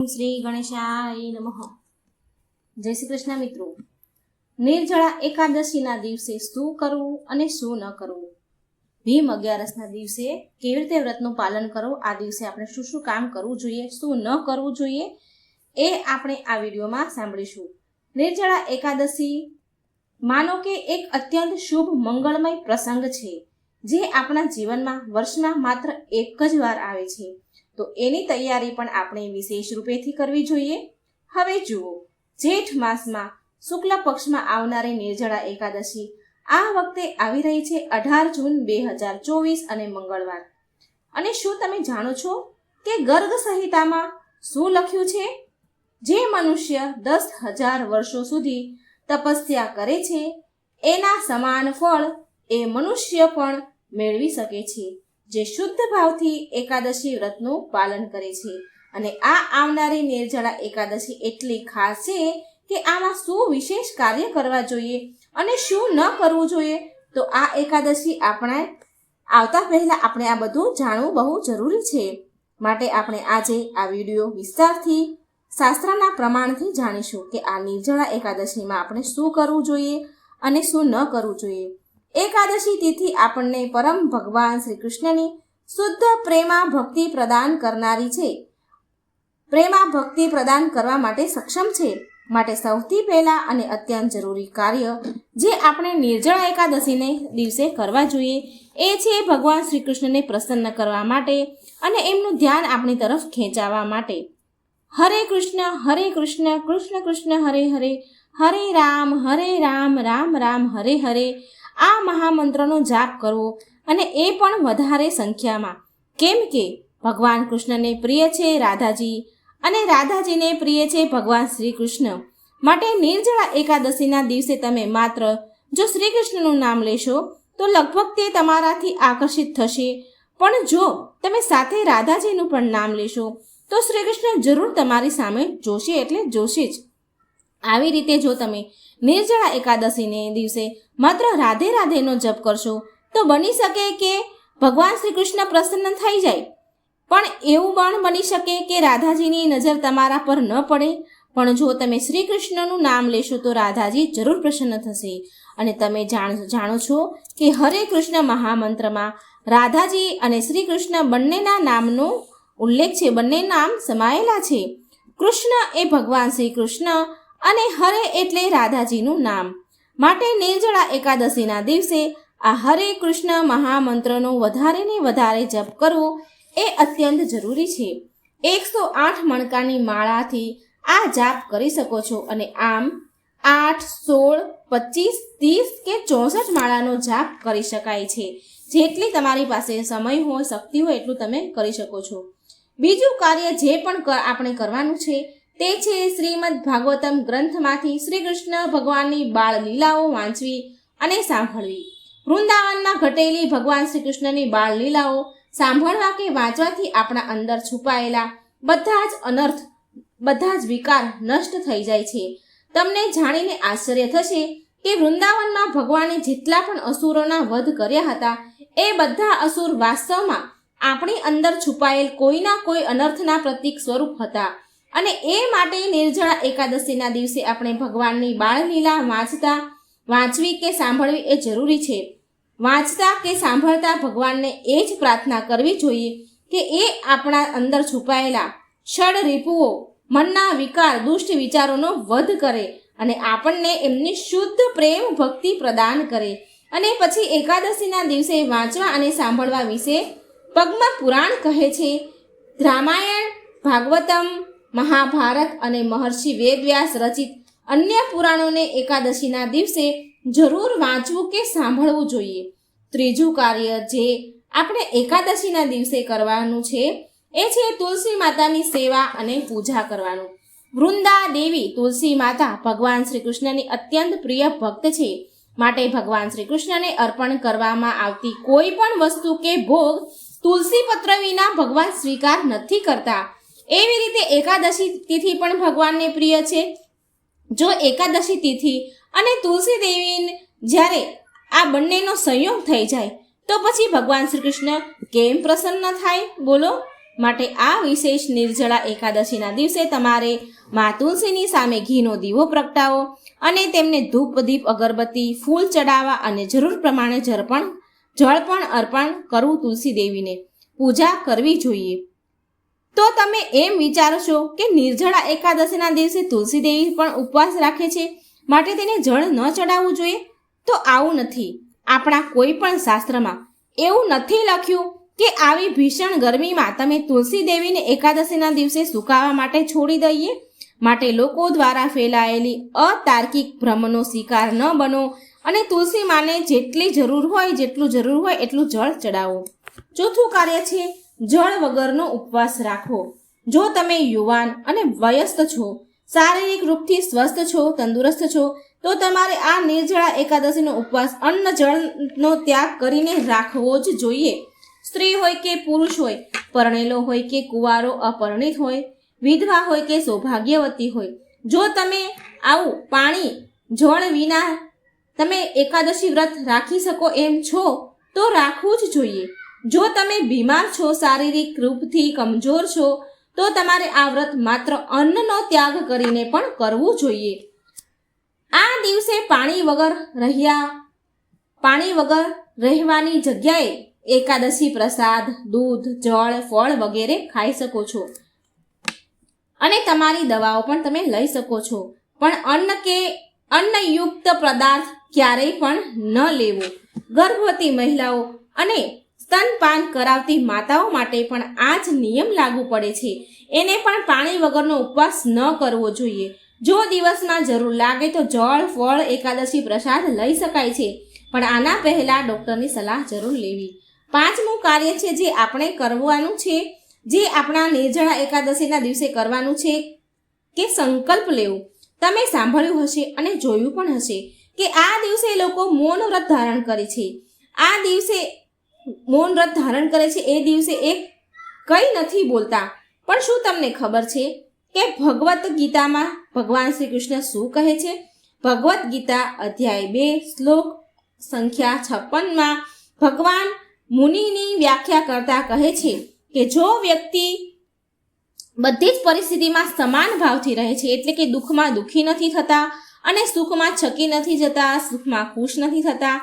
શ્રી ગણેશાય નમઃ. જય શ્રી કૃષ્ણ મિત્રો. નિર્જળા એકાદશીના દિવસે શું કરવું અને શું ન કરવું, ભીમ 11ના દિવસે કેવી રીતે વ્રતનું પાલન કરવું, આ દિવસે આપણે શું શું કામ કરવું જોઈએ, શું ન કરવું જોઈએ, એ આપણે આ વિડીયોમાં સાંભળીશું. નિર્જળા એકાદશી માનો કે એક અત્યંત શુભ મંગળમય પ્રસંગ છે, જે આપણા જીવનમાં વર્ષમાં માત્ર એક જ વાર આવે છે. તો એની તૈયારી પણ આપણે વિશેષ રૂપેથી કરવી જોઈએ. હવે જુઓ, જેઠ માસમાં શુક્લ પક્ષમાં આવનારી નિર્જળા એકાદશી આ વખતે આવી રહી છે 18 જૂન 2024 અને મંગળવાર. અને શું તમે જાણો છો કે ગર્ગ સંહિતામાં શું લખ્યું છે? જે મનુષ્ય 10,000 વર્ષો સુધી તપસ્યા કરે છે એના સમાન ફળ એ મનુષ્ય પણ મેળવી શકે છે, જે શુદ્ધ ભાવથી એકાદશી વ્રતનું પાલન કરે છે. અને આ આવનારી નિર્જળા એકાદશી એટલી ખાસ છે કે આમાં શું વિશેષ કાર્ય કરવા જોઈએ અને શું ન કરવું જોઈએ, તો આ એકાદશી આપણે આવતા પહેલા આપણે આ બધું જાણવું બહુ જરૂરી છે. માટે આપણે આજે આ વિડીયો વિસ્તારથી શાસ્ત્રના પ્રમાણથી જાણીશું કે આ નિર્જળા એકાદશીમાં આપણે શું કરવું જોઈએ અને શું ન કરવું જોઈએ. એકાદશી તિથિ આપણને પરમ ભગવાન શ્રી કૃષ્ણની શુદ્ધ પ્રેમા ભક્તિ પ્રદાન કરનારી છે, પ્રેમા ભક્તિ પ્રદાન કરવા માટે સક્ષમ છે. માટે સૌથી પહેલા અને અત્યંત જરૂરી કાર્ય જે આપણે નિર્જળા એકાદશીને દિવસે કરવા જોઈએ એ છે ભગવાન શ્રી કૃષ્ણને પ્રસન્ન કરવા માટે અને એમનું ધ્યાન આપણી તરફ ખેંચાવવા માટે હરે કૃષ્ણ કૃષ્ણ કૃષ્ણ હરે હરે, હરે રામ રામ રામ હરે હરે, આ મહામંત્રનો જાપ કરવો, અને એ પણ વધારે સંખ્યામાં. કેમ કે ભગવાન કૃષ્ણને પ્રિય છે રાધાજી અને રાધાજીને પ્રિય છે ભગવાન શ્રી કૃષ્ણ. માટે નિર્જળા એકાદશીના દિવસે તમે માત્ર જો શ્રી કૃષ્ણનું નામ લેશો તો લગભગ તે તમારાથી આકર્ષિત થશે, પણ જો તમે સાથે રાધાજીનું પણ નામ લેશો તો શ્રી કૃષ્ણ જરૂર તમારી સામે જોશે, એટલે જોશે જ. આવી રીતે જો તમે નિર્જળા એકાદશીને દિવસે માત્ર રાધે રાધેનો જપ કરશો તો બની શકે કે ભગવાન શ્રી કૃષ્ણ પ્રસન્ન થઈ જાય, પણ એવું પણ બની શકે કે રાધાજીની નજર તમારા પર ન પડે. પણ જો તમે શ્રી કૃષ્ણનું નામ લેશો તો રાધાજી જરૂર પ્રસન્ન થશે. અને તમે જાણો છો કે હરે કૃષ્ણ મહામંત્રમાં રાધાજી અને શ્રી કૃષ્ણ બંનેના નામનો ઉલ્લેખ છે, બંને નામ સમાયેલા છે. કૃષ્ણ એ ભગવાન શ્રી કૃષ્ણ અને હરે એટલે રાધાજીનું નામ. માટે નિર્જળા એકાદશીના દિવસે આ હરે કૃષ્ણ મહામંત્રનો વધારે ને વધારે જપ કરવો એ અત્યંત જરૂરી છે. 108 મણકાની માળાથી આ જાપ કરી શકો છો. અને આમ 8, 16, 25, 30 કે 64 માળાનો જાપ કરી શકાય છે. જેટલી તમારી પાસે સમય હોય, શક્તિ હોય એટલું તમે કરી શકો છો. બીજું કાર્ય જે પણ આપણે કરવાનું છે તે છે શ્રીમદ ભાગવતમ ગ્રંથમાંથી શ્રી કૃષ્ણ ભગવાનની બાળ લીલાઓ વાંચવી અને સાંભળવી. વૃંદાવનમાં ઘટેલી ભગવાન શ્રી કૃષ્ણની બાળ લીલાઓ સાંભળવા કે વાંચવાથી આપણા અંદર છુપાયેલા બધા જ અનર્થ, બધા જ વિકાર નષ્ટ થઈ જાય છે. તમને જાણીને આશ્ચર્ય થશે કે વૃંદાવનમાં ભગવાને જેટલા પણ અસુરોના વધ કર્યા હતા એ બધા અસુર વાસ્તવમાં આપણી અંદર છુપાયેલ કોઈના કોઈ અનર્થના પ્રતીક સ્વરૂપ હતા. અને એ માટે નિર્જળા એકાદશીના દિવસે આપણે ભગવાનની બાળલીલા વાંચવી કે સાંભળવી એ જરૂરી છે. વાંચતા કે સાંભળતા ભગવાનને એ જ પ્રાર્થના કરવી જોઈએ કે એ આપણા અંદર છુપાયેલા ષડ રીપુઓ, મનના વિકાર, દુષ્ટ વિચારોનો વધ કરે અને આપણને એમની શુદ્ધ પ્રેમ ભક્તિ પ્રદાન કરે. અને પછી એકાદશીના દિવસે વાંચવા અને સાંભળવા વિશે પદ્મ પુરાણ કહે છે. રામાયણ, ભાગવતમ, મહાભારત અને મહર્ષિ વેદવ્યાસ રચિત અન્ય પુરાણોને એકાદશીના દિવસે જરૂર વાંચવું કે સાંભળવું જોઈએ. ત્રીજું કાર્ય જે આપણે એકાદશીના દિવસે કરવાનું છે એ છે તુલસી માતાની સેવા અને પૂજા કરવાનું. વૃંદા દેવી તુલસી માતા ભગવાન શ્રી કૃષ્ણની અત્યંત પ્રિય ભક્ત છે. માટે ભગવાન શ્રી કૃષ્ણને અર્પણ કરવામાં આવતી કોઈ પણ વસ્તુ કે ભોગ તુલસી પત્ર વિના ભગવાન સ્વીકાર નથી કરતા. એવી રીતે એકાદશી તિથિ પણ ભગવાનને પ્રિય છે. જો એકાદશી તિથિ અને તુલસી દેવી જ્યારે આ બંનેનો સંયોગ થઈ જાય તો પછી ભગવાન શ્રી કૃષ્ણ કેમ પ્રસન્ન થાય બોલો? માટે આ વિશેષ નિર્જળા એકાદશીના દિવસે તમારે મા તુલસીની સામે ઘીનો દીવો પ્રગટાવો અને તેમને ધૂપ દીપ અગરબત્તી ફૂલ ચડાવવા અને જરૂર પ્રમાણે જળ પણ અર્પણ કરવું તુલસી દેવીને પૂજા કરવી જોઈએ. તો તમે એમ વિચારો છો કે નિર્જળા એકાદશીના દિવસે તુલસી દેવી પણ ઉપવાસ રાખે છે માટે તેને જળ ન ચડાવવું જોઈએ? તો આવું નથી. આપણા કોઈ પણ શાસ્ત્રમાં એવું નથી લખ્યું કે આવી ભીષણ ગરમીમાં તમે તુલસી દેવીને એકાદશીના દિવસે સુકાવા માટે છોડી દઈએ. માટે લોકો દ્વારા ફેલાયેલી અતાર્કિક ભ્રમનો શિકાર ન બનો અને તુલસી માને જેટલી જરૂર હોય એટલું જળ ચડાવો. ચોથું કાર્ય છે જળ વગરનો ઉપવાસ રાખવો. જો તમે યુવાન અને વયસ્ક છો, શારીરિક રૂપથી સ્વસ્થ છો, તંદુરસ્ત છો, તો તમારે આ નિર્જળા એકાદશીનો ઉપવાસ અન્ન જળનો ત્યાગ કરીને રાખવો જ જોઈએ. સ્ત્રી હોય કે પુરુષ હોય, પરણેલો હોય કે કુંવારો, અપરિણિત હોય, વિધવા હોય કે સૌભાગ્યવતી હોય, જો તમે આવું પાણી જળ વિના તમે એકાદશી વ્રત રાખી શકો એમ છો તો રાખવું જ જોઈએ. જો તમે બીમાર છો, શારીરિક રૂપથી કમજોર છો, તો તમારે આ વ્રત માત્ર અન્નનો ત્યાગ કરીને પણ કરવું જોઈએ. આ દિવસે પાણી વગર રહેવાની જગ્યાએ એકાદશી પ્રસાદ, દૂધ, જળ, ફળ વગેરે ખાઈ શકો છો અને તમારી દવાઓ પણ તમે લઈ શકો છો. પણ અન્નયુક્ત પદાર્થ ક્યારેય પણ ન લેવો. ગર્ભવતી મહિલાઓ અને સ્તનપાન કરાવતી માતાઓ માટે પણ આ જ નિયમ લાગુ પડે છે. એને પણ પાણી વગરનો ઉપવાસ ન કરવો જોઈએ. જો દિવસમાં જરૂર લાગે તો જળ, ફળ, એકાદશી પ્રસાદ લઈ શકાય છે, પણ આના પહેલા ડૉક્ટરની સલાહ જરૂર લેવી. પાંચમું કાર્ય છે જે આપણે કરવાનું છે, જે આપણા નિર્જળા એકાદશીના દિવસે કરવાનું છે કે સંકલ્પ લેવો. તમે સાંભળ્યું હશે અને જોયું પણ હશે કે આ દિવસે લોકો મૌન વ્રત ધારણ કરે છે. આ દિવસે મૌન વ્રત ધારણ કરે છે એ દિવસે એ કંઈ નથી બોલતા. પણ શું તમને ખબર છે કે ભગવદ્ ગીતામાં ભગવાન શ્રી કૃષ્ણ શું કહે છે? ભગવદ્ ગીતા અધ્યાય 2 શ્લોક સંખ્યા 56માં ભગવાન મુનિની વ્યાખ્યા કરતા કહે છે કે જો વ્યક્તિ બધી જ પરિસ્થિતિમાં સમાન ભાવથી રહે છે, એટલે કે દુઃખમાં દુઃખી નથી થતા અને સુખમાં છકી નથી જતા, સુખમાં ખુશ નથી થતા,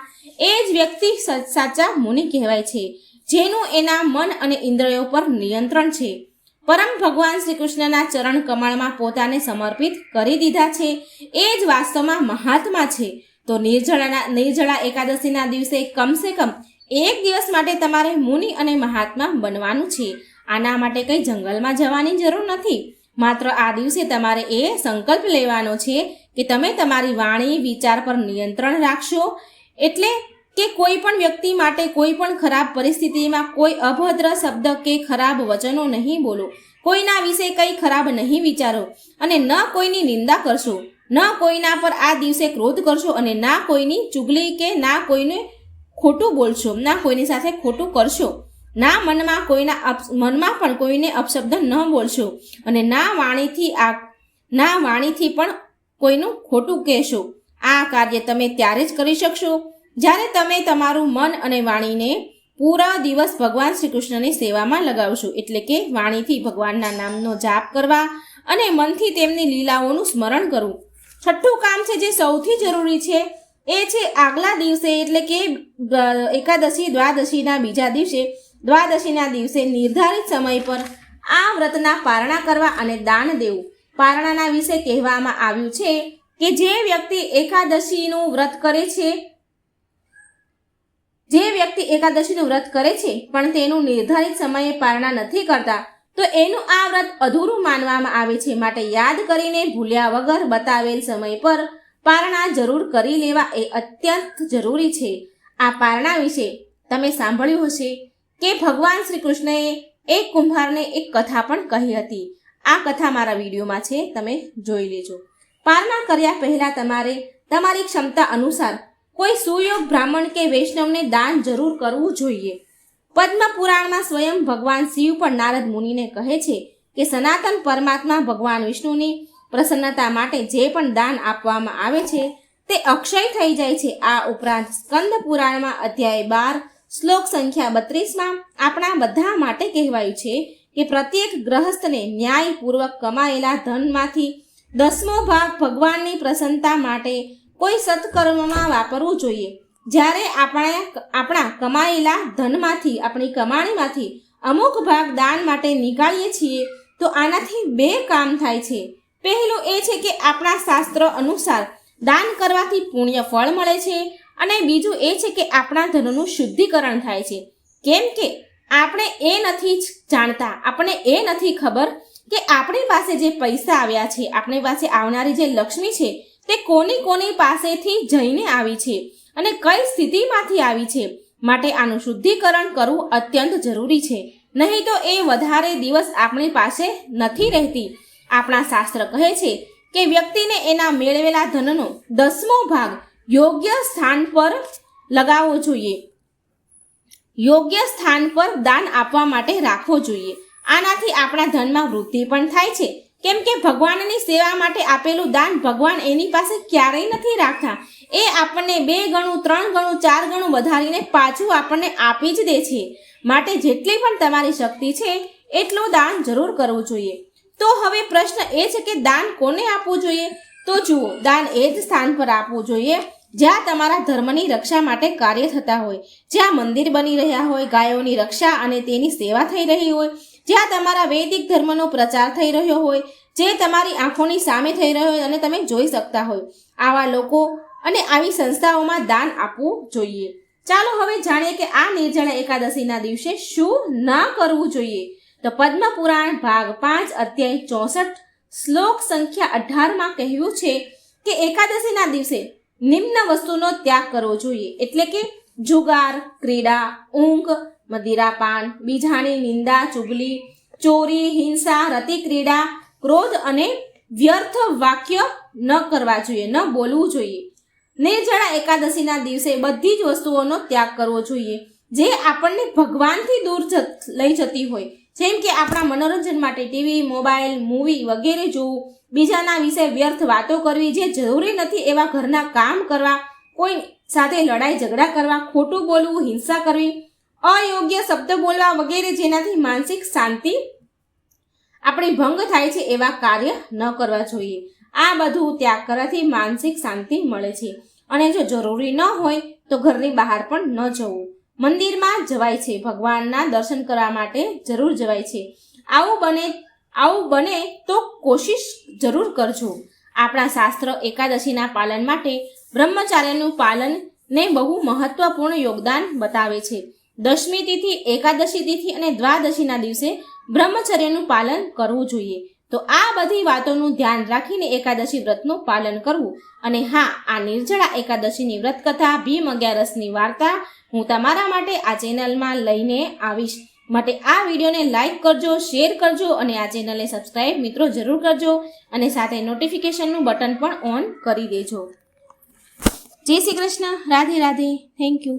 એ જ વ્યક્તિ સાચા મુનિ કહેવાય છે, જેનું એના મન અને ઇન્દ્રિયો પર નિયંત્રણ છે. પરમ ભગવાન શ્રી કૃષ્ણના ચરણ કમળમાં પોતાને સમર્પિત કરી દીધા છે, એ જ વાસ્તવમાં મહાત્મા છે. તો નિર્જળા એકાદશીના દિવસે કમસે કમ એક દિવસ માટે તમારે મુનિ અને મહાત્મા બનવાનું છે. આના માટે કંઈ જંગલમાં જવાની જરૂર નથી. માત્ર આ દિવસે તમારે એ સંકલ્પ લેવાનો છે કે તમે તમારી વાણી વિચાર પર નિયંત્રણ રાખશો. એટલે કે કોઈ પણ વ્યક્તિ માટે કોઈ પણ ખરાબ પરિસ્થિતિમાં કોઈ અભદ્ર શબ્દ કે ખરાબ વચનો નહીં બોલો, કોઈના વિશે કંઈ ખરાબ નહીં વિચારો અને ન કોઈની નિંદા કરશો, ન કોઈના પર આ દિવસે ક્રોધ કરશો અને ના કોઈની ચુગલી કે ના કોઈને ખોટું બોલશો, ના કોઈની સાથે ખોટું કરશો, ના મનમાં પણ કોઈને અપશબ્દ ન બોલશો અને ના વાણીથી પણ કોઈનું ખોટું કહેશો. આ કાર્ય તમે ત્યારે જ કરી શકશો જ્યારે તમે તમારું મન અને વાણીને પૂરા દિવસ ભગવાન શ્રી કૃષ્ણની સેવામાં લગાવશો. એટલે કે વાણીથી ભગવાનના નામનો જાપ કરવા અને મનથી તેમની લીલાઓનું સ્મરણ કરવું. છઠ્ઠું કામ છે જે સૌથી જરૂરી છે એ છે આગલા દિવસે એટલે કે એકાદશી દ્વાદશીના બીજા દિવસે દ્વાદશીના દિવસે નિર્ધારિત સમય પર આ વ્રતના પારણા કરવા અને દાન દેવું. પારણાના વિશે કહેવામાં આવ્યું છે કે જે વ્યક્તિ એકાદશીનું વ્રત કરે છે પણ તેનું નિર્ધારિત સમયે પારણા નથી કરતા તો એનું આ વ્રત અધૂરું માનવામાં આવે છે. માટે યાદ કરીને ભૂલ્યા વગર બતાવેલ સમય પર પારણા જરૂર કરી લેવા એ અત્યંત જરૂરી છે. આ પારણા વિશે તમે સાંભળ્યું હશે કે ભગવાન શ્રી કૃષ્ણએ એક કુંભારને એક કથા પણ કહી હતી. આ કથા મારા વિડીયોમાં છે, તમે જોઈ લેજો. પારણા કર્યા પહેલા તમારે તમારી ક્ષમતા અનુસાર કોઈ સુયોગ બ્રાહ્મણ કે વૈષ્ણવને દાન જરૂર કરવું જોઈએ. પદ્મ પુરાણમાં સ્વયં ભગવાન શિવ પણ નારદ મુનિને કહે છે કે સનાતન પરમાત્મા ભગવાન વિષ્ણુની પ્રસન્નતા માટે જે પણ દાન આપવામાં આવે છે તે અક્ષય થઈ જાય છે. આ ઉપરાંત સ્કંદ પુરાણમાં અધ્યાય 12 શ્લોક સંખ્યા 32માં આપણા બધા માટે કહેવાયું છે કે પ્રત્યેક ગ્રહસ્થને ન્યાયપૂર્વક કમાયેલા ધનમાંથી 10મો ભાગ ભગવાનની પ્રસન્નતા માટે કોઈ સત્કર્મમાં વાપરવું જોઈએ. જ્યારે આપણે આપણા કમાયેલા ધનમાંથી, આપણી કમાણીમાંથી અમુક ભાગ દાન માટે નીકાળીએ છીએ તો આનાથી 2 કામ થાય છે. પહેલું એ છે કે આપણા શાસ્ત્ર અનુસાર દાન કરવાથી પુણ્ય ફળ મળે છે, અને બીજું એ છે કે આપણા ધનનું શુદ્ધિકરણ થાય છે. કેમ કે આપણે એ નથી જાણતા, આપણને એ નથી ખબર કે આપણી પાસે જે પૈસા આવ્યા છે, આપણી પાસે આવનારી જે લક્ષ્મી છે તે કોની પાસેથી જઈને આવી છે અને કઈ સ્થિતિમાંથી આવી છે. માટે આનું શુદ્ધિકરણ કરવું અત્યંત જરૂરી છે, નહીં તો એ વધારે દિવસ આપણી પાસે નથી રહેતી. આપણા શાસ્ત્ર કહે છે કે વ્યક્તિને એના મેળવેલા ધનનો 10મો ભાગ યોગ્ય સ્થાન પર લગાવવો જોઈએ, યોગ્ય સ્થાન પર દાન આપવા માટે રાખવો જોઈએ. આનાથી આપણા ધનમાં વૃદ્ધિ પણ થાય છે, કેમ કે ભગવાનની સેવા માટે આપેલું દાન ભગવાન એની પાસે ક્યારેય નથી રાખતા. એ આપણને 2 ગણું, 3 ગણું, 4 ગણું વધારીને પાછું આપણને આપી જ દે છે. માટે જેટલી પણ તમારી શક્તિ છે એટલું દાન જરૂર કરવું જોઈએ. તો હવે પ્રશ્ન એ છે કે દાન કોને આપવું જોઈએ? તો જુઓ, દાન એ જ સ્થાન પર આપવું જોઈએ જ્યાં તમારા ધર્મની રક્ષા માટે કાર્ય થતા હોય, જ્યાં મંદિર બની રહ્યા હોય, ગાયોની રક્ષા અને તેની સેવા થઈ રહી હોય, જ્યાં તમારા વૈદિક ધર્મનો પ્રચાર થઈ રહ્યો હોય, જે તમારી આંખોની સામે થઈ રહ્યો હોય અને તમે જોઈ શકતા હોય, આવા લોકો અને આવી સંસ્થાઓમાં દાન આપવું જોઈએ. ચાલો હવે જાણીએ કે આ નિર્જળા એકાદશીના દિવસે શું ન કરવું જોઈએ. તો પદ્મ પુરાણ ભાગ 5 અધ્યાય 64 શ્લોક સંખ્યા 18માં કહ્યું છે કે એકાદશીના દિવસે નિમ્ન વસ્તુનો ત્યાગ કરવો જોઈએ, એટલે કે જુગાર, ક્રીડા, ઊંઘ, મદિરાપાન, બીજાની નિંદા, ચુગલી, ચોરી, હિંસા, રતિ ક્રીડા, ક્રોધ અને વ્યર્થ વાક્ય ન કરવા જોઈએ, ન બોલવું જોઈએ. નિર્જળા એકાદશીના દિવસે બધી જ વસ્તુઓનો ત્યાગ કરવો જોઈએ જે આપણને ભગવાનથી દૂર લઈ જતી હોય, જેમ કે આપણા મનોરંજન માટે ટીવી, મોબાઈલ, મૂવી વગેરે જોવું, બીજાના વિશે વ્યર્થ વાતો કરવી, જે જરૂરી નથી એવા ઘરના કામ કરવા, કોઈ સાથે લડાઈ ઝઘડા કરવા, ખોટું બોલવું, હિંસા કરવી, અયોગ્ય શબ્દ બોલવા વગેરે જેનાથી માનસિક શાંતિ આપણી ભંગ થાય છે એવા કાર્ય ન કરવા જોઈએ. આ બધું ત્યાગ કરવાથી માનસિક શાંતિ મળે છે. અને જો જરૂરી ન હોય તો ઘરની બહાર પણ ન જવું. મંદિરમાં જવાય છે, ભગવાનના દર્શન કરવા માટે જરૂર જવાય છે. આવું બને તો કોશિશ જરૂર કરજો. આપણા શાસ્ત્ર એકાદશીના પાલન માટે બ્રહ્મચાર્યનું પાલનને બહુ મહત્વપૂર્ણ યોગદાન બતાવે છે. દશમી તિથિ, એકાદશી તિથિ અને દ્વાદશીના દિવસે બ્રહ્મચર્યનું પાલન કરવું જોઈએ. તો આ બધી વાતોનું ધ્યાન રાખીને એકાદશી વ્રતનું પાલન કરવું. અને હા, આ નિર્જળા એકાદશીની વ્રત કથા, ભીમ 11ની વાર્તા હું તમારા માટે આ ચેનલમાં લઈને આવીશ. માટે આ વિડીયોને લાઈક કરજો, શેર કરજો અને આ ચેનલને સબસ્ક્રાઈબ મિત્રો જરૂર કરજો અને સાથે નોટિફિકેશનનું બટન પણ ઓન કરી દેજો. જય શ્રી કૃષ્ણ. રાધે રાધે. Thank you.